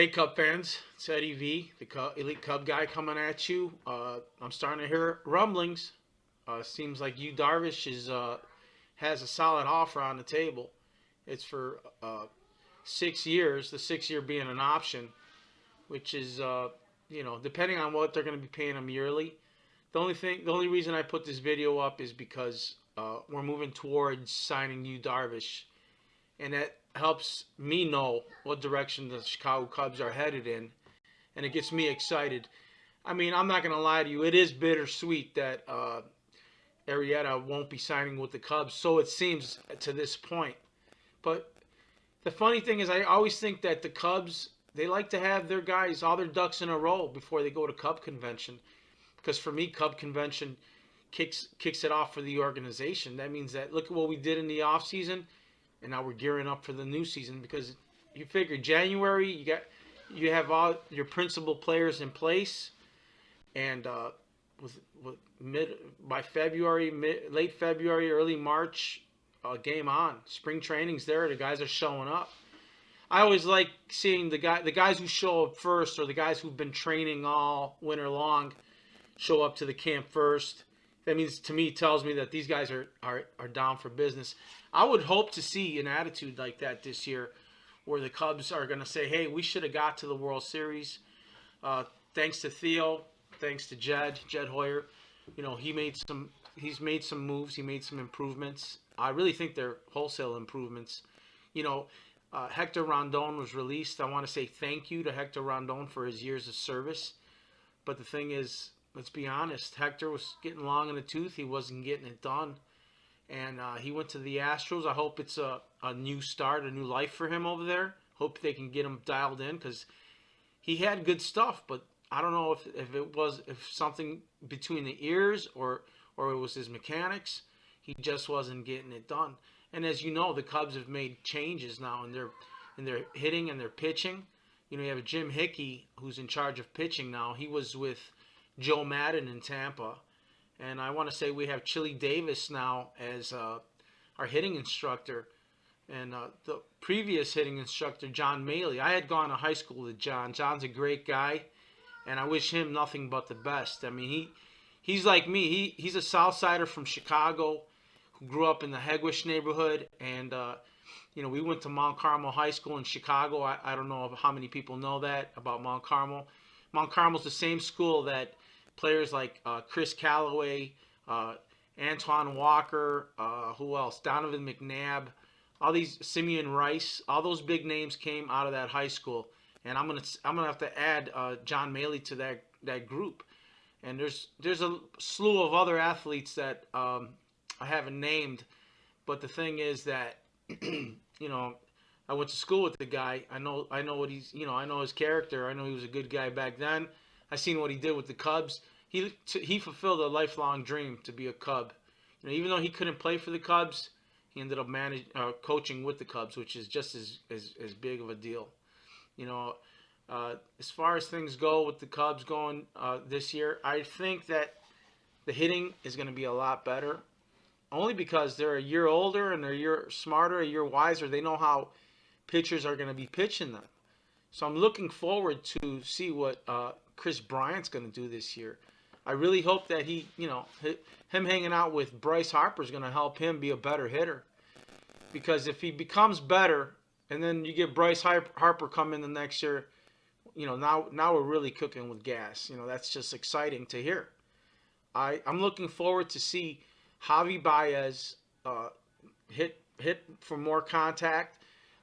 Hey Cub fans, it's Eddie V, the Elite Cub guy coming at you. I'm starting to hear rumblings. Seems like you Darvish has a solid offer on the table. It's for 6 years, the 6 year being an option, which is depending on what they're going to be paying him yearly. The only reason I put this video up is because we're moving towards signing you Darvish, and that helps me know what direction the Chicago Cubs are headed in, and it gets me excited. I mean, I'm not going to lie to you, it is bittersweet that Arrieta won't be signing with the Cubs, so it seems to this point. But the funny thing is, I always think that the Cubs, they like to have their guys, all their ducks in a row before they go to Cub convention. Because for me, Cub convention kicks it off for the organization. That means that look at what we did in the offseason, and now we're gearing up for the new season. Because you figure January, you have all your principal players in place, and with by February, late February, early March, game on. Spring training's there. The guys are showing up. I always like seeing the guys who show up first, or the guys who've been training all winter long, show up to the camp first. That means, to me, tells me that these guys are down for business. I would hope to see an attitude like that this year, where the Cubs are going to say, "Hey, we should have got to the World Series, thanks to Theo, thanks to Jed Hoyer. He's made some moves, he made some improvements. I really think they're wholesale improvements. Hector Rondon was released. I want to say thank you to Hector Rondon for his years of service. But the thing is, let's be honest, Hector was getting long in the tooth. He wasn't getting it done. And he went to the Astros. I hope it's a new start, a new life for him over there. Hope they can get him dialed in, because he had good stuff, but I don't know if something between the ears or it was his mechanics. He just wasn't getting it done. And as you know, the Cubs have made changes now in their hitting and their pitching. You have Jim Hickey, who's in charge of pitching now. He was with Joe Madden in Tampa. And I want to say we have Chili Davis now as our hitting instructor. And the previous hitting instructor, John Maley, I had gone to high school with John. John's a great guy, and I wish him nothing but the best. I mean, he's like me. He's a South Sider from Chicago who grew up in the Hegewisch neighborhood. And, we went to Mount Carmel High School in Chicago. I don't know how many people know that about Mount Carmel. Mount Carmel's the same school that players like Chris Callaway, Antoine Walker, who else? Donovan McNabb, all these, Simeon Rice, all those big names came out of that high school. And I'm gonna have to add John Maley to that group. And there's a slew of other athletes that I haven't named, but the thing is that I went to school with the guy. I know what he's I know his character. I know he was a good guy back then. I seen what he did with the Cubs. He fulfilled a lifelong dream to be a Cub. Even though he couldn't play for the Cubs, he ended up coaching with the Cubs, which is just as big of a deal. As far as things go with the Cubs going this year, I think that the hitting is going to be a lot better, only because they're a year older and they're a year smarter, a year wiser. They know how pitchers are going to be pitching them. So I'm looking forward to see what Chris Bryant's going to do this year. I really hope that him hanging out with Bryce Harper is going to help him be a better hitter. Because if he becomes better, and then you get Bryce Harper come in the next year, now we're really cooking with gas. That's just exciting to hear. I'm looking forward to see Javi Baez hit for more contact,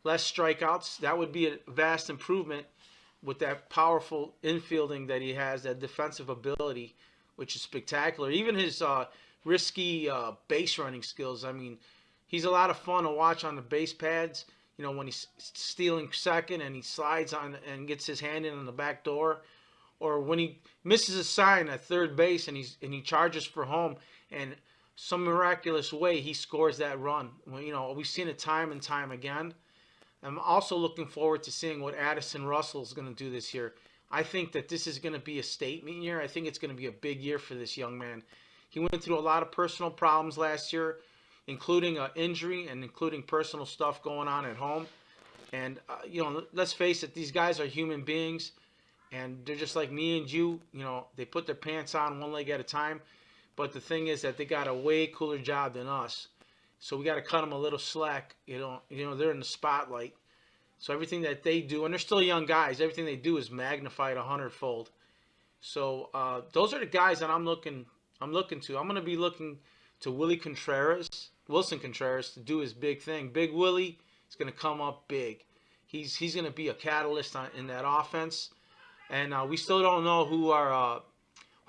less strikeouts. That would be a vast improvement with that powerful infielding that he has, that defensive ability, which is spectacular. Even his risky base running skills. I mean, he's a lot of fun to watch on the base pads. When he's stealing second and he slides on and gets his hand in on the back door, or when he misses a sign at third base and he charges for home, and some miraculous way he scores that run. We've seen it time and time again. I'm also looking forward to seeing what Addison Russell is going to do this year. I think that this is going to be a statement year. I think it's going to be a big year for this young man. He went through a lot of personal problems last year, including an injury and including personal stuff going on at home. And let's face it, these guys are human beings, and they're just like me and you. They put their pants on one leg at a time. But the thing is that they got a way cooler job than us, so we got to cut them a little slack. They're in the spotlight, so everything that they do, and they're still young guys, everything they do is magnified 100-fold. So those are the guys that I'm looking to. I'm going to be looking to Wilson Contreras, to do his big thing. Big Willie is going to come up big. He's going to be a catalyst in that offense, and we still don't know who our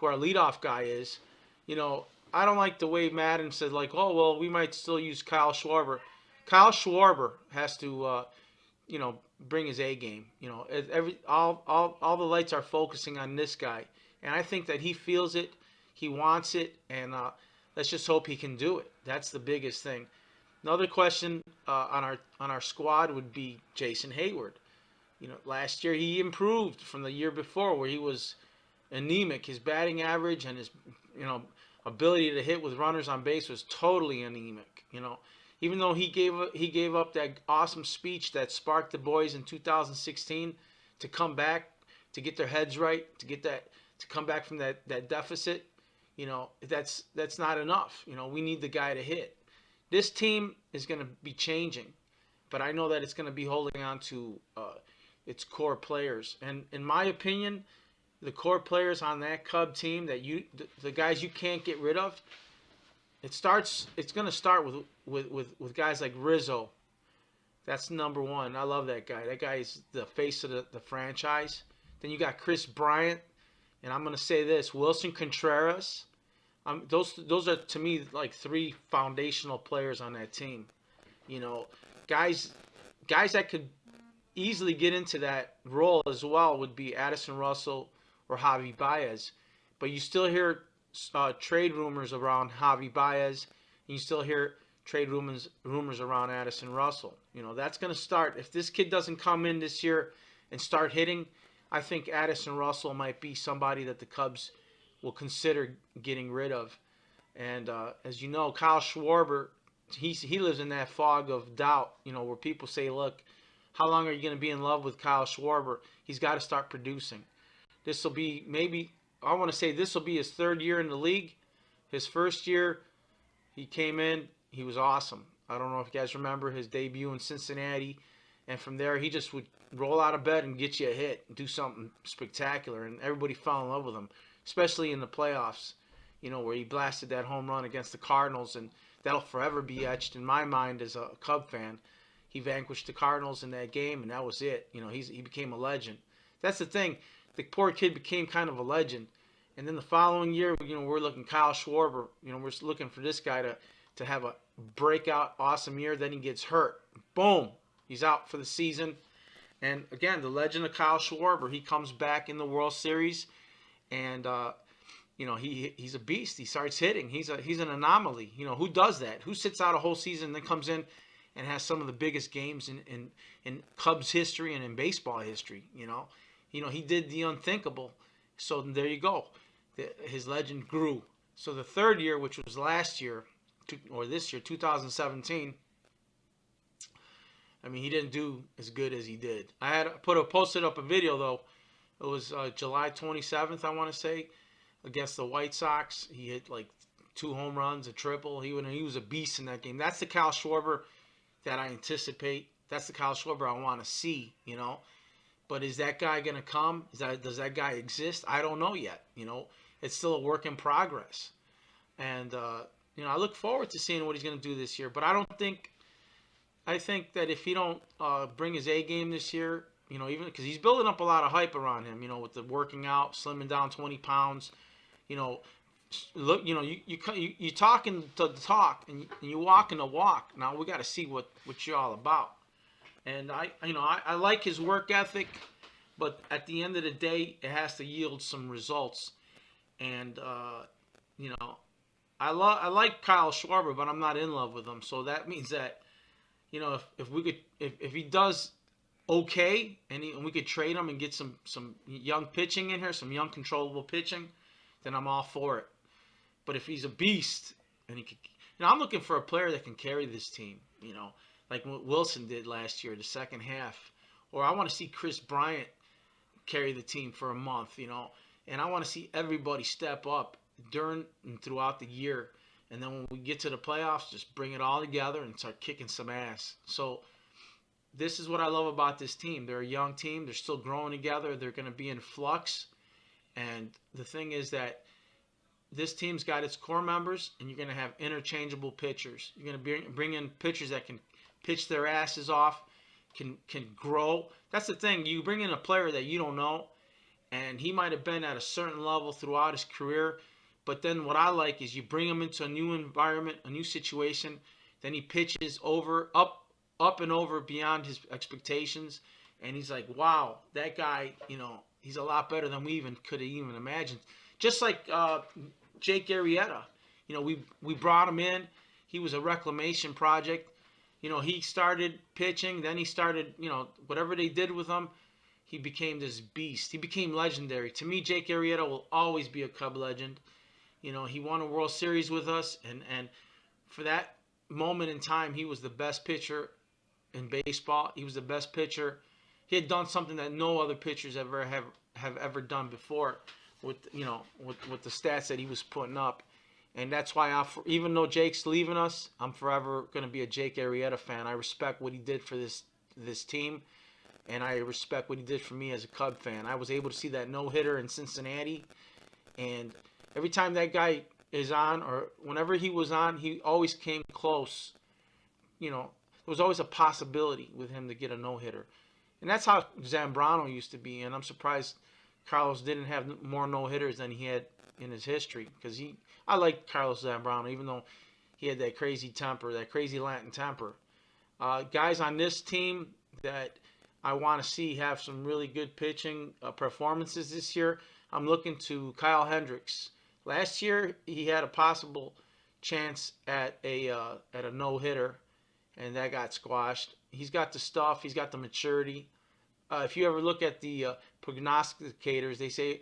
leadoff guy is. I don't like the way Madden said, like, oh well, we might still use Kyle Schwarber. Kyle Schwarber has to bring his A game. All the lights are focusing on this guy, and I think that he feels it, he wants it, and let's just hope he can do it. That's the biggest thing. Another question on our squad would be Jason Hayward. Last year he improved from the year before, where he was anemic. His batting average and his ability to hit with runners on base was totally anemic. Even though he gave up that awesome speech that sparked the boys in 2016 to come back, to get their heads right, to come back from that deficit. That's not enough. We need the guy to hit. This team is going to be changing, but I know that it's going to be holding on to its core players. And in my opinion, the core players on that Cub team, the guys you can't get rid of, it's going to start with guys like Rizzo. That's number one. I love that guy. That guy is the face of the franchise. Then you got Chris Bryant, and I'm going to say this, Wilson Contreras. Those are, to me, like three foundational players on that team. Guys that could easily get into that role as well would be Addison Russell or Javi Baez. But you still hear trade rumors around Javi Baez, and you still hear trade rumors around Addison Russell. That's going to start. If this kid doesn't come in this year and start hitting, I think Addison Russell might be somebody that the Cubs will consider getting rid of. And as you know, Kyle Schwarber, he lives in that fog of doubt, where people say, look, how long are you going to be in love with Kyle Schwarber? He's got to start producing. This will be this will be his third year in the league. His first year, he came in, he was awesome. I don't know if you guys remember his debut in Cincinnati. And from there, he just would roll out of bed and get you a hit and do something spectacular. And everybody fell in love with him, especially in the playoffs, where he blasted that home run against the Cardinals. And that'll forever be etched in my mind as a Cub fan. He vanquished the Cardinals in that game, and that was it. He became a legend. That's the thing. The poor kid became kind of a legend. And then the following year, we're looking Kyle Schwarber. We're looking for this guy to have a breakout, awesome year. Then he gets hurt. Boom. He's out for the season. And again, the legend of Kyle Schwarber. He comes back in the World Series, and he's a beast. He starts hitting. He's an anomaly. Who does that? Who sits out a whole season and then comes in and has some of the biggest games in Cubs history and in baseball history? He did the unthinkable. So there you go. His legend grew. So the third year, which was last year, or this year, 2017, he didn't do as good as he did. I had posted up a video, though. It was July 27th, I want to say, against the White Sox. He hit like 2 home runs, a triple. He was a beast in that game. That's the Kyle Schwarber that I anticipate. That's the Kyle Schwarber I want to see, But is that guy going to come? Does that guy exist? I don't know yet, It's still a work in progress. And, I look forward to seeing what he's going to do this year. But I think that if he don't bring his A game this year, even because he's building up a lot of hype around him, with the working out, slimming down 20 pounds, look, you talking the talk and you walking the walk. Now we got to see what you're all about. And I like his work ethic, but at the end of the day, it has to yield some results. And I like Kyle Schwarber, but I'm not in love with him. So that means that if he does okay, and we could trade him and get some young pitching in here, some young controllable pitching, then I'm all for it. But if he's a beast, and I'm looking for a player that can carry this team, like what Wilson did last year, the second half. Or I want to see Chris Bryant carry the team for a month, and I want to see everybody step up during and throughout the year. And then when we get to the playoffs, just bring it all together and start kicking some ass. So this is what I love about this team. They're a young team. They're still growing together. They're going to be in flux. And the thing is that this team's got its core members, and you're going to have interchangeable pitchers. You're going to bring in pitchers that can pitch their asses off, can grow. That's the thing. You bring in a player that you don't know, and he might have been at a certain level throughout his career. But then what I like is you bring him into a new environment, a new situation. Then he pitches up and over beyond his expectations. And he's like, wow, that guy, he's a lot better than we even could have even imagined. Just like Jake Arrieta. We brought him in. He was a reclamation project. He started pitching. Then he started, whatever they did with him, he became this beast. He became legendary. To me, Jake Arrieta will always be a Cub legend. He won a World Series with us. And for that moment in time, he was the best pitcher in baseball. He was the best pitcher. He had done something that no other pitchers have ever done before with the stats that he was putting up. And that's why even though Jake's leaving us, I'm forever going to be a Jake Arrieta fan. I respect what he did for this team, and I respect what he did for me as a Cub fan. I was able to see that no-hitter in Cincinnati, and every time that guy is on, or whenever he was on, he always came close. There was always a possibility with him to get a no-hitter. And that's how Zambrano used to be, and I'm surprised Carlos didn't have more no-hitters than he had in his history, because I like Carlos Zambrano, even though he had that crazy temper, that crazy Latin temper. Guys on this team that I want to see have some really good pitching performances this year, I'm looking to Kyle Hendricks. Last year, he had a possible chance at a no-hitter, and that got squashed. He's got the stuff. He's got the maturity. If you ever look at the prognosticators, they say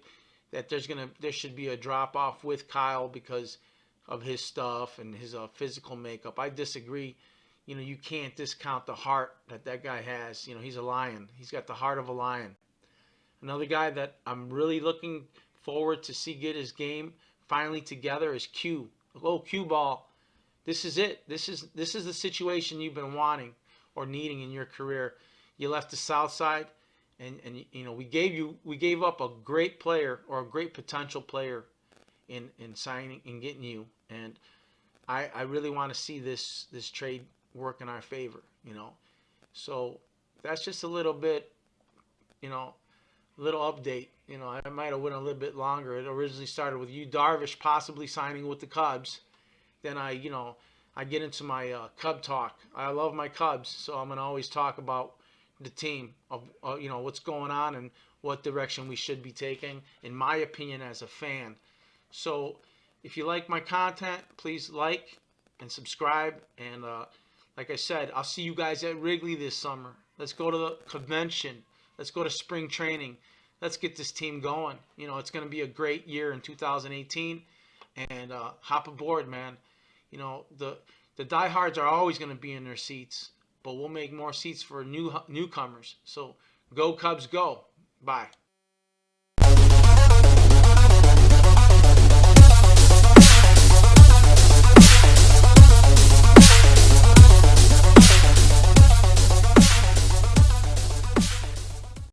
that there should be a drop-off with Kyle because of his stuff and his physical makeup. I disagree. You can't discount the heart that guy has. He's a lion. He's got the heart of a lion. Another guy that I'm really looking forward to see get his game finally together is Q. Oh, Q ball. This is it. This is the situation you've been wanting or needing in your career. You left the South Side, and we gave up a great player or a great potential player in signing and getting you, and I really want to see this trade work in our favor. So that's just a little bit, little update. I might have went a little bit longer. It originally started with you, Darvish, possibly signing with the Cubs. Then I get into my Cub talk. I love my Cubs, so I'm gonna always talk about the team of what's going on and what direction we should be taking, in my opinion, as a fan. So if you like my content, please like and subscribe. And like I said, I'll see you guys at Wrigley this summer. Let's go to the convention. Let's go to spring training. Let's get this team going. It's going to be a great year in 2018. And hop aboard, man. The diehards are always going to be in their seats, but we'll make more seats for newcomers. So go Cubs, go. Bye.